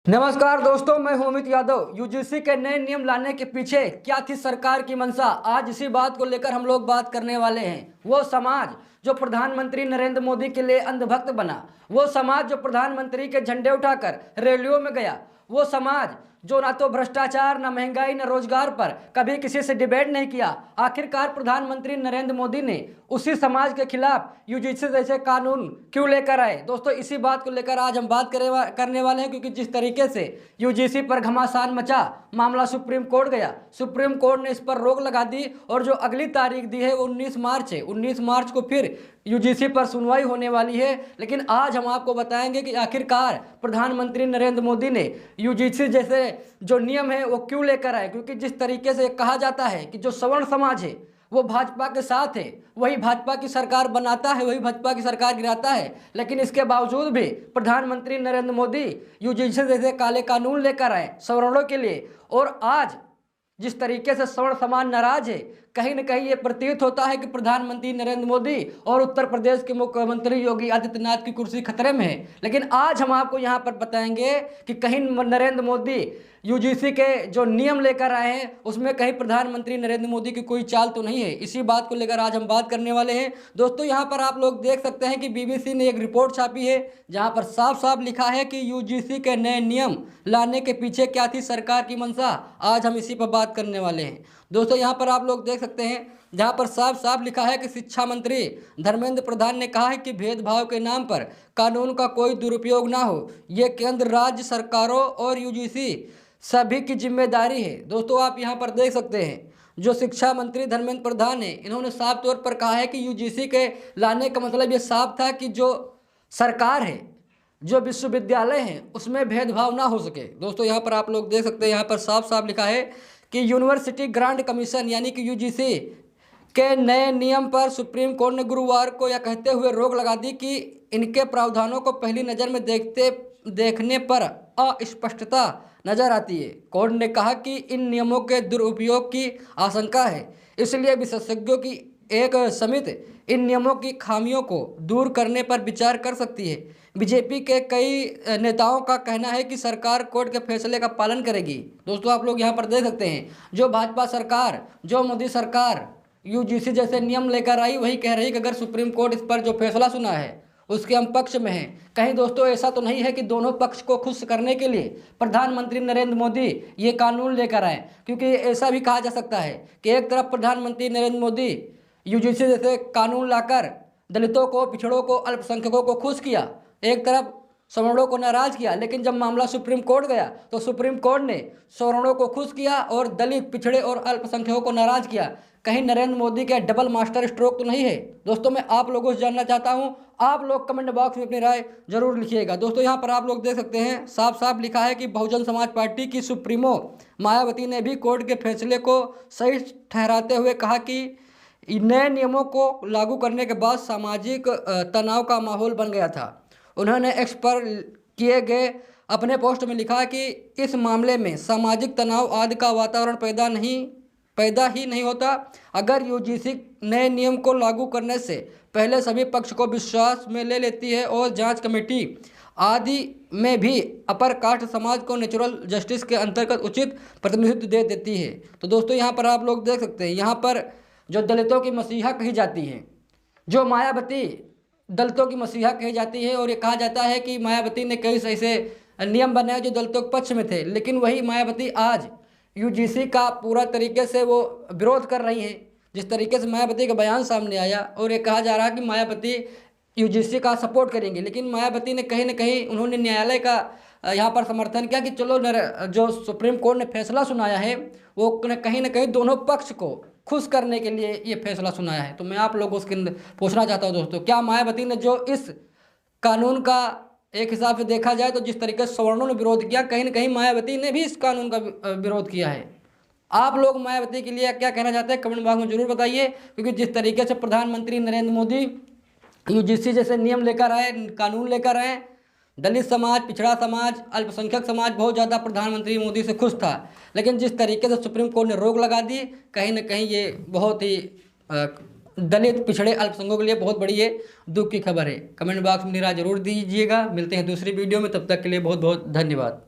नमस्कार दोस्तों, मैं हूं अमित यादव। यूजीसी के नए नियम लाने के पीछे क्या थी सरकार की मंशा, आज इसी बात को लेकर हम लोग बात करने वाले हैं। वो समाज जो प्रधानमंत्री नरेंद्र मोदी के लिए अंधभक्त बना, वो समाज जो प्रधानमंत्री के झंडे उठाकर रैलियों में गया, वो समाज जो ना तो भ्रष्टाचार, ना महंगाई, ना रोजगार पर कभी किसी से डिबेट नहीं किया, आखिरकार प्रधानमंत्री नरेंद्र मोदी ने उसी समाज के खिलाफ यूजीसी जैसे कानून क्यों लेकर आए। दोस्तों, इसी बात को लेकर आज हम बात करने वाले हैं, क्योंकि जिस तरीके से यूजीसी पर घमासान मचा, मामला सुप्रीम कोर्ट गया, सुप्रीम कोर्ट ने इस पर रोक लगा दी और जो अगली तारीख दी है वो 19 मार्च है। 19 मार्च को फिर यूजीसी पर सुनवाई होने वाली है। लेकिन आज हम आपको बताएंगे कि आखिरकार प्रधानमंत्री नरेंद्र मोदी ने यूजीसी जैसे जो नियम है वो क्यों लेकर आए। क्योंकि जिस तरीके से कहा जाता है कि जो सवर्ण समाज है वो भाजपा के साथ है, वही भाजपा की सरकार बनाता है, वही भाजपा की सरकार गिराता है, लेकिन इसके बावजूद भी प्रधानमंत्री नरेंद्र मोदी यूजीसी जैसे काले कानून लेकर आए सवर्णों के लिए। और आज जिस तरीके से सवर्ण समाज नाराज है, कहीं न कहीं ये प्रतीत होता है कि प्रधानमंत्री नरेंद्र मोदी और उत्तर प्रदेश के मुख्यमंत्री योगी आदित्यनाथ की कुर्सी खतरे में है। लेकिन आज हम आपको यहाँ पर बताएंगे कि कहीं नरेंद्र मोदी यूजीसी के जो नियम लेकर आए हैं उसमें कहीं प्रधानमंत्री नरेंद्र मोदी की कोई चाल तो नहीं है। इसी बात को लेकर आज हम बात करने वाले हैं। दोस्तों, यहाँ पर आप लोग देख सकते हैं कि बीबीसी ने एक रिपोर्ट छापी है जहाँ पर साफ साफ लिखा है कि यूजीसी के नए नियम लाने के पीछे क्या थी सरकार की मंशा। आज हम इसी पर बात करने वाले हैं। दोस्तों, यहाँ पर आप लोग देख सकते हैं जहाँ पर साफ साफ लिखा है कि शिक्षा मंत्री धर्मेंद्र प्रधान ने कहा है कि भेदभाव के नाम पर कानून का कोई दुरुपयोग ना हो, ये केंद्र राज्य सरकारों और यूजीसी सभी की जिम्मेदारी है। दोस्तों, आप यहाँ पर देख सकते हैं जो शिक्षा मंत्री धर्मेंद्र प्रधान है, इन्होंने साफ तौर पर कहा है कि यूजीसी के लाने का मतलब ये साफ था कि जो सरकार है, जो विश्वविद्यालय हैं, उसमें भेदभाव ना हो सके। दोस्तों, यहाँ पर आप लोग देख सकते हैं, यहाँ पर साफ साफ लिखा है कि यूनिवर्सिटी ग्रांट कमीशन यानी कि यूजीसी के नए नियम पर सुप्रीम कोर्ट ने गुरुवार को यह कहते हुए रोक लगा दी कि इनके प्रावधानों को पहली नज़र में देखने पर अस्पष्टता नजर आती है। कोर्ट ने कहा कि इन नियमों के दुरुपयोग की आशंका है, इसलिए विशेषज्ञों की एक समिति इन नियमों की खामियों को दूर करने पर विचार कर सकती है। बीजेपी के कई नेताओं का कहना है कि सरकार कोर्ट के फैसले का पालन करेगी। दोस्तों, आप लोग यहाँ पर देख सकते हैं जो भाजपा सरकार, जो मोदी सरकार यूजीसी जैसे नियम लेकर आई, वही कह रही कि अगर सुप्रीम कोर्ट इस पर जो फैसला सुना है उसके हम पक्ष में हैं। कहीं दोस्तों ऐसा तो नहीं है कि दोनों पक्ष को खुश करने के लिए प्रधानमंत्री नरेंद्र मोदी ये कानून लेकर आए। क्योंकि ऐसा भी कहा जा सकता है कि एक तरफ प्रधानमंत्री नरेंद्र मोदी यूजीसी जैसे कानून लाकर दलितों को, पिछड़ों को, अल्पसंख्यकों को खुश किया, एक तरफ सवर्णों को नाराज किया। लेकिन जब मामला सुप्रीम कोर्ट गया तो सुप्रीम कोर्ट ने सवर्णों को खुश किया और दलित, पिछड़े और अल्पसंख्यकों को नाराज किया। कहीं नरेंद्र मोदी के डबल मास्टर स्ट्रोक तो नहीं है। दोस्तों, मैं आप लोगों से जानना चाहता हूं, आप लोग कमेंट बॉक्स में अपनी राय जरूर लिखिएगा। दोस्तों, यहाँ पर आप लोग देख सकते हैं साफ साफ लिखा है कि बहुजन समाज पार्टी की सुप्रीमो मायावती ने भी कोर्ट के फैसले को सही ठहराते हुए कहा कि नए नियमों को लागू करने के बाद सामाजिक तनाव का माहौल बन गया था। उन्होंने एक्स पर किए गए अपने पोस्ट में लिखा कि इस मामले में सामाजिक तनाव आदि का वातावरण पैदा ही नहीं होता अगर यूजीसी नए नियम को लागू करने से पहले सभी पक्ष को विश्वास में ले लेती है और जांच कमेटी आदि में भी अपर कास्ट समाज को नेचुरल जस्टिस के अंतर्गत उचित प्रतिनिधित्व दे देती है। तो दोस्तों, यहाँ पर आप लोग देख सकते हैं, यहाँ पर जो दलितों की मसीहा कही जाती है, जो मायावती दलितों की मसीहा कही जाती है, और ये कहा जाता है कि मायावती ने कई ऐसे नियम बनाए जो दलितों के पक्ष में थे, लेकिन वही मायावती आज यूजीसी का पूरा तरीके से वो विरोध कर रही हैं। जिस तरीके से मायावती का बयान सामने आया और ये कहा जा रहा है कि मायावती यूजीसी का सपोर्ट करेंगे, लेकिन मायावती ने कहीं ना कहीं उन्होंने न्यायालय का यहाँ पर समर्थन किया कि चलो जो सुप्रीम कोर्ट ने फैसला सुनाया है वो कहीं ना कहीं दोनों पक्ष को खुश करने के लिए ये फैसला सुनाया है। तो मैं आप लोगों से पूछना चाहता हूँ दोस्तों, क्या मायावती ने जो इस कानून का एक हिसाब से देखा जाए तो जिस तरीके से सवर्णों ने विरोध किया, कहीं ना कहीं मायावती ने भी इस कानून का विरोध किया है। आप लोग मायावती के लिए क्या कहना चाहते हैं कमेंट बॉक्स में जरूर बताइए। क्योंकि जिस तरीके से प्रधानमंत्री नरेंद्र मोदी यूजीसी जैसे नियम लेकर आए, कानून लेकर आए, दलित समाज, पिछड़ा समाज, अल्पसंख्यक समाज बहुत ज़्यादा प्रधानमंत्री मोदी से खुश था। लेकिन जिस तरीके से सुप्रीम कोर्ट ने रोक लगा दी, कहीं ना कहीं ये बहुत ही दलित, पिछड़े, अल्पसंख्यकों के लिए बहुत बड़ी ये दुख की खबर है। कमेंट बॉक्स में राय जरूर दीजिएगा। मिलते हैं दूसरी वीडियो में, तब तक के लिए बहुत बहुत धन्यवाद।